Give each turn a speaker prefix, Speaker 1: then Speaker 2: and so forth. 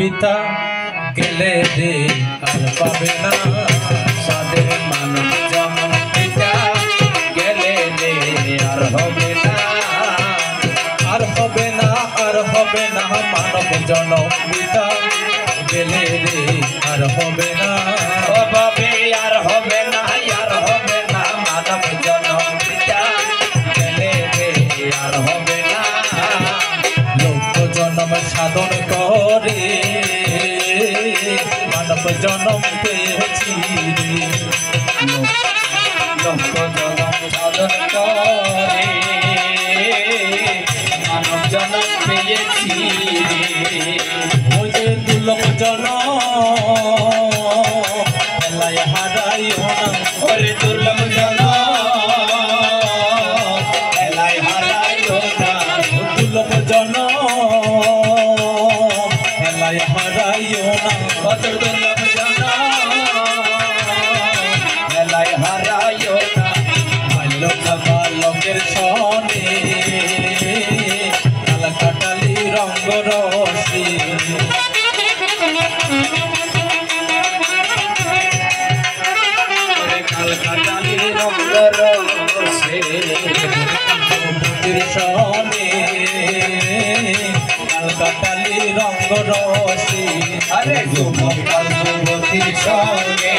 Speaker 1: বিতা গেলে রে আর পাবে না সাদের মানব জনম পিতা গেলে রে আর হবে না আর হবে না আর হবে না মানব জনম পিতা গেলে রে আর হবে না
Speaker 2: অভাবে আর হবে না আর হবে না মানব জনম পিতা গেলে রে আর হবে না
Speaker 1: লোক জনম সাধন করে মানব জনম পেয়েছি
Speaker 2: লোক জনম সাধন করে মানব জনম পেয়েছি
Speaker 1: ওই যে দুর্লভ জনম এলায় হারাইও না
Speaker 2: ওরে দুর্লভ জনম এলাই হারাইও না
Speaker 1: দুর্লভ জনম এলায় হারাইও না
Speaker 2: কত দুর্লভ জনম এলাই হারাইও না
Speaker 1: বাল্যক বালকের সনে কাল কাটালি রঙ্গ রসি
Speaker 2: কালকাটালি রঙ্গ রসে
Speaker 1: সনে কাল কাটালি রঙ্গ রসি
Speaker 2: আরে যুবক যুবতীর সঙ্গে